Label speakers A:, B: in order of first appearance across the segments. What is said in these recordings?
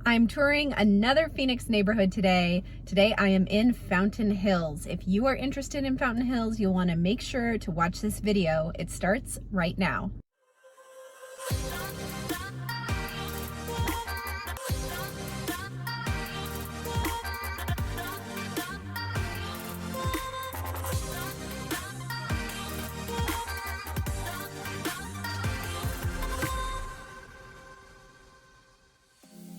A: I'm touring another Phoenix neighborhood today. Today I am in Fountain Hills. If you are interested in Fountain Hills, you'll want to make sure to watch this video. It starts right now.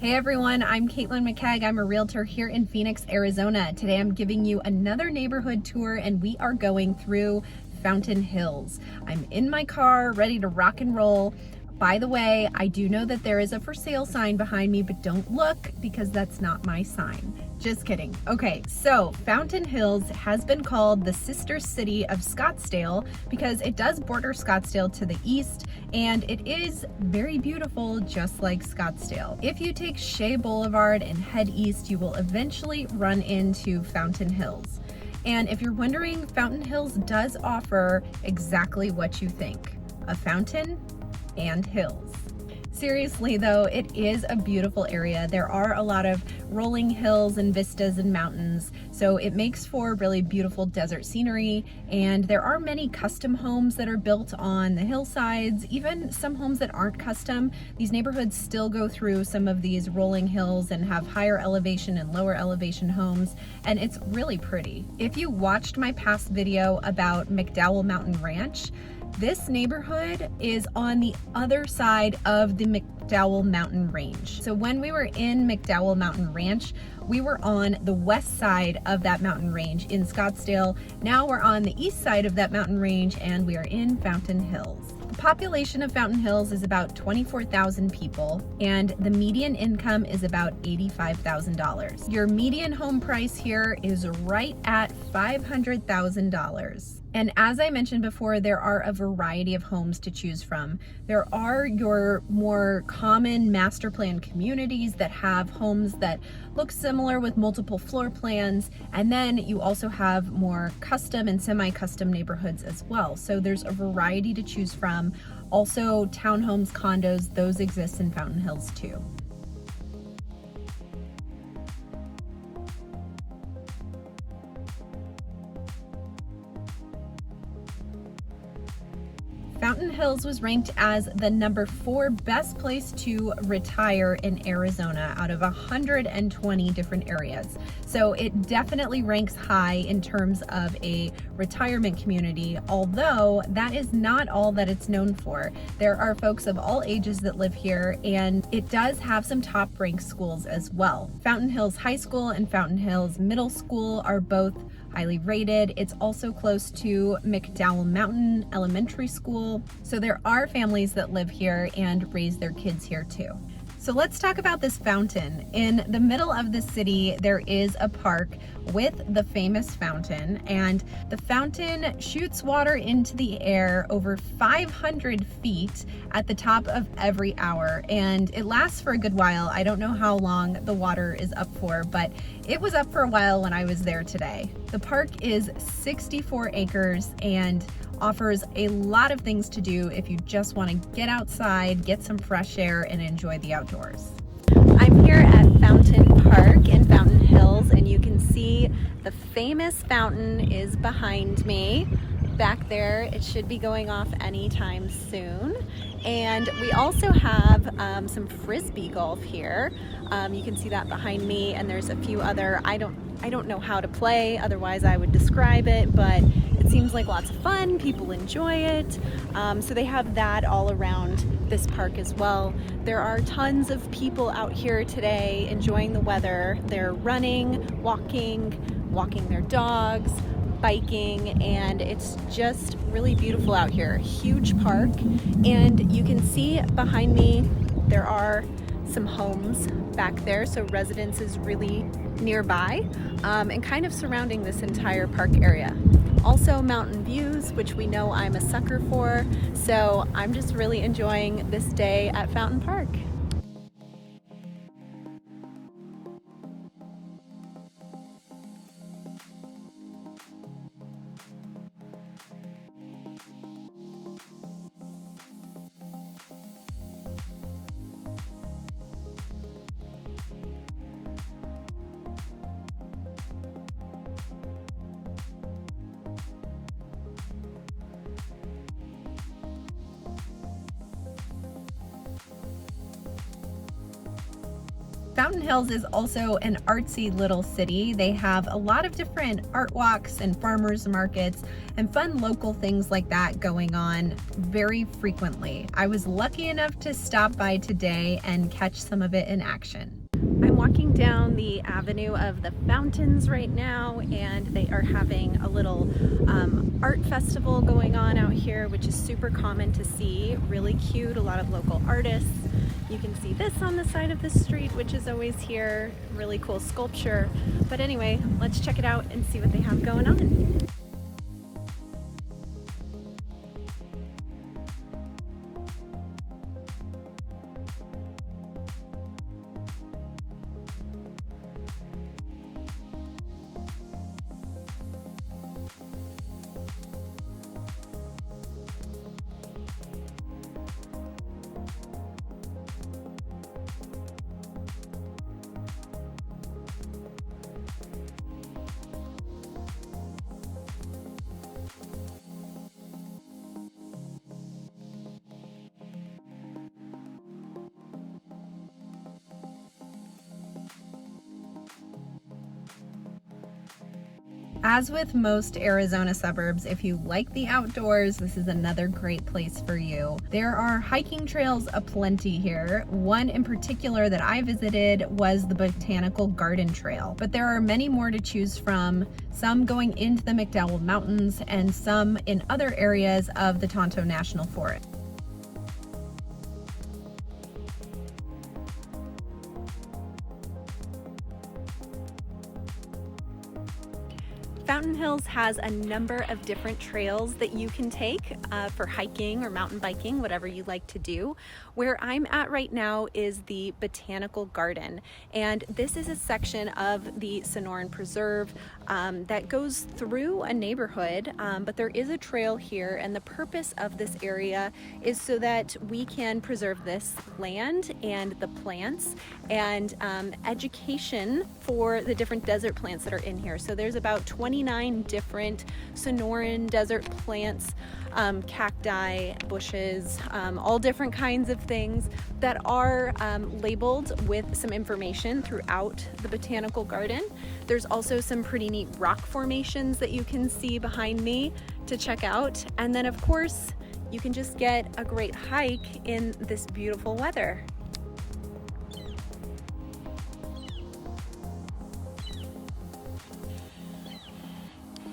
A: Hey everyone, I'm Caitlin McKegg. I'm a realtor here in Phoenix, Arizona. Today I'm giving you another neighborhood tour and we are going through Fountain Hills. I'm in my car, ready to rock and roll. By the way, I do know that there is a for sale sign behind me, but don't look because that's not my sign. Just kidding. Okay, so Fountain Hills has been called the sister city of Scottsdale because it does border Scottsdale to the east and it is very beautiful just like Scottsdale. If you take Shea Boulevard and head east, you will eventually run into Fountain Hills. And if you're wondering, Fountain Hills does offer exactly what you think, a fountain and hills. Seriously though, it is a beautiful area. There are a lot of rolling hills and vistas and mountains, so it makes for really beautiful desert scenery. And there are many custom homes that are built on the hillsides, even some homes that aren't custom. These neighborhoods still go through some of these rolling hills and have higher elevation and lower elevation homes, and it's really pretty. If you watched my past video about McDowell Mountain Ranch, this neighborhood is on the other side of the McDowell Mountain Range. So when we were in McDowell Mountain Ranch, we were on the west side of that mountain range in Scottsdale. Now we're on the east side of that mountain range and we are in Fountain Hills. The population of Fountain Hills is about 24,000 people and the median income is about $85,000. Your median home price here is right at $500,000. And as I mentioned before, there are a variety of homes to choose from. There are your more common master plan communities that have homes that look similar with multiple floor plans. And then you also have more custom and semi-custom neighborhoods as well. So there's a variety to choose from. Also townhomes, condos, those exist in Fountain Hills too. Fountain Hills was ranked as the #4 best place to retire in Arizona out of 120 different areas. So it definitely ranks high in terms of a retirement community, although that is not all that it's known for. There are folks of all ages that live here, and it does have some top ranked schools as well. Fountain Hills High School and Fountain Hills Middle School are both highly rated. It's also close to McDowell Mountain Elementary School. So there are families that live here and raise their kids here too. So let's talk about this fountain. In the middle of the city, there is a park with the famous fountain, and the fountain shoots water into the air over 500 feet at the top of every hour, and it lasts for a good while. I don't know how long the water is up for, but it was up for a while when I was there today. The park is 64 acres and offers a lot of things to do if you just want to get outside, get some fresh air, and enjoy the outdoors. I'm here at Fountain Park in Fountain Hills, and you can see the famous fountain is behind me. Back there, it should be going off anytime soon. And we also have some frisbee golf here. You can see that behind me, and there's a few other, I don't know how to play, otherwise I would describe it, but it seems like lots of fun, people enjoy it. So they have that all around this park as well. There are tons of people out here today enjoying the weather. They're running, walking their dogs, biking, and it's just really beautiful out here. Huge park, and you can see behind me there are some homes back there, so residences really nearby and kind of surrounding this entire park area. Also mountain views, which we know I'm a sucker for, so I'm just really enjoying this day at Fountain Park. Fountain Hills is also an artsy little city. They have a lot of different art walks and farmers markets and fun local things like that going on very frequently. I was lucky enough to stop by today and catch some of it in action. I'm walking down the avenue of the fountains right now, and they are having a little art festival going on out here, which is super common to see. Really cute, a lot of local artists. You can see this on the side of the street, which is always here. Really cool sculpture. But anyway, let's check it out and see what they have going on. As with most Arizona suburbs, if you like the outdoors, this is another great place for you. There are hiking trails aplenty here. One in particular that I visited was the Botanical Garden Trail, but there are many more to choose from, some going into the McDowell Mountains and some in other areas of the Tonto National Forest. Fountain Hills has a number of different trails that you can take for hiking or mountain biking, whatever you like to do. Where I'm at right now is the Botanical Garden, and this is a section of the Sonoran Preserve that goes through a neighborhood, but there is a trail here, and the purpose of this area is so that we can preserve this land and the plants and education for the different desert plants that are in here. So there's about 29 different Sonoran desert plants, cacti, bushes, all different kinds of things that are labeled with some information throughout the Botanical Garden. There's also some pretty neat rock formations that you can see behind me to check out. And then of course, you can just get a great hike in this beautiful weather.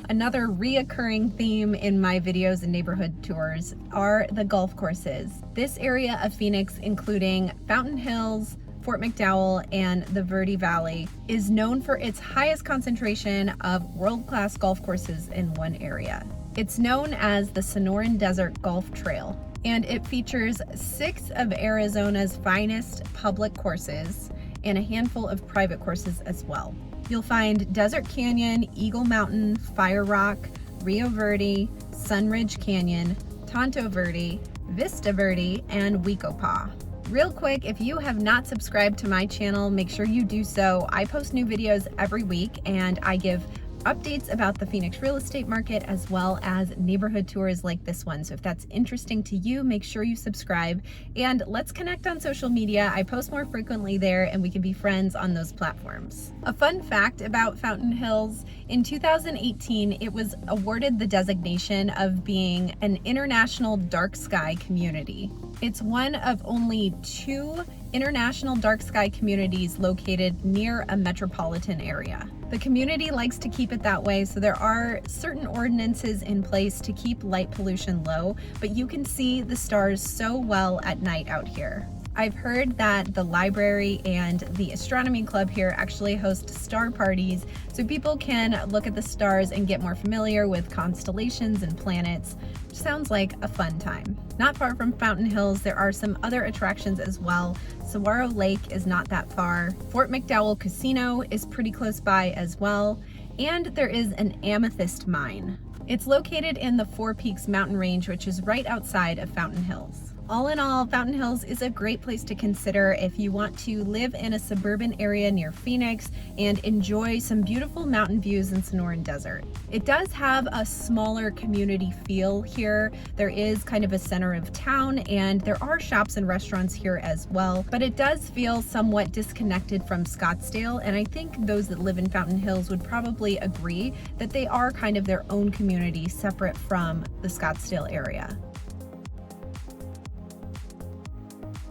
A: Another reoccurring theme in my videos and neighborhood tours are the golf courses. This area of Phoenix, including Fountain Hills, Fort McDowell, and the Verde Valley, is known for its highest concentration of world-class golf courses in one area. It's known as the Sonoran Desert Golf Trail, and it features 6 of Arizona's finest public courses and a handful of private courses as well. You'll find Desert Canyon, Eagle Mountain, Fire Rock, Rio Verde, Sunridge Canyon, Tonto Verde, Vista Verde, and Wecopaw. Real quick, if you have not subscribed to my channel, make sure you do so. I post new videos every week, and I give updates about the Phoenix real estate market as well as neighborhood tours like this one. So if that's interesting to you, make sure you subscribe, and let's connect on social media. I post more frequently there, and we can be friends on those platforms. A fun fact about Fountain Hills, in 2018, it was awarded the designation of being an international dark sky community. It's one of only 2 international dark sky communities located near a metropolitan area. The community likes to keep it that way, so there are certain ordinances in place to keep light pollution low, but you can see the stars so well at night out here. I've heard that the library and the astronomy club here actually host star parties, so people can look at the stars and get more familiar with constellations and planets. Sounds like a fun time. Not far from Fountain Hills, there are some other attractions as well. Saguaro Lake is not that far. Fort McDowell Casino is pretty close by as well. And there is an amethyst mine. It's located in the Four Peaks mountain range, which is right outside of Fountain Hills. All in all, Fountain Hills is a great place to consider if you want to live in a suburban area near Phoenix and enjoy some beautiful mountain views in Sonoran Desert. It does have a smaller community feel here. There is kind of a center of town and there are shops and restaurants here as well, but it does feel somewhat disconnected from Scottsdale, and I think those that live in Fountain Hills would probably agree that they are kind of their own community separate from the Scottsdale area.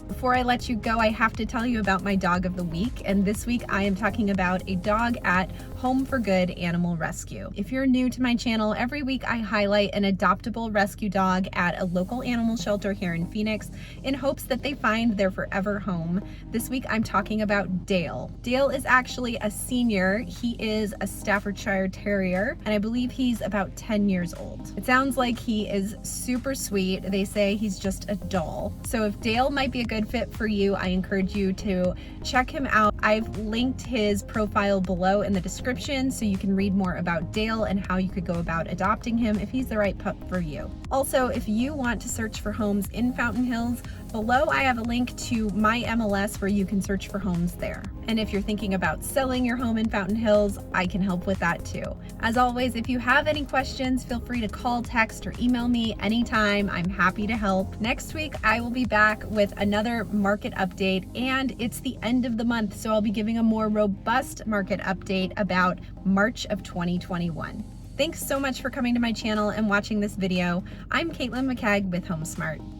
A: Before I let you go, I have to tell you about my dog of the week, and this week I am talking about a dog at Home for Good Animal Rescue. If you're new to my channel, every week I highlight an adoptable rescue dog at a local animal shelter here in Phoenix in hopes that they find their forever home. This week I'm talking about Dale. Dale is actually a senior. He is a Staffordshire Terrier, and I believe he's about 10 years old. It sounds like he is super sweet. They say he's just a doll. So if Dale might be a good fit for you, I encourage you to check him out. I've linked his profile below in the description so you can read more about Dale and how you could go about adopting him if he's the right pup for you. Also, if you want to search for homes in Fountain Hills, below I have a link to my MLS where you can search for homes there. And if you're thinking about selling your home in Fountain Hills, I can help with that too. As always, if you have any questions, feel free to call, text, or email me anytime. I'm happy to help. Next week, I will be back with another market update, and it's the end of the month, so I'll be giving a more robust market update about March of 2021. Thanks so much for coming to my channel and watching this video. I'm Caitlin McCagg with HomeSmart.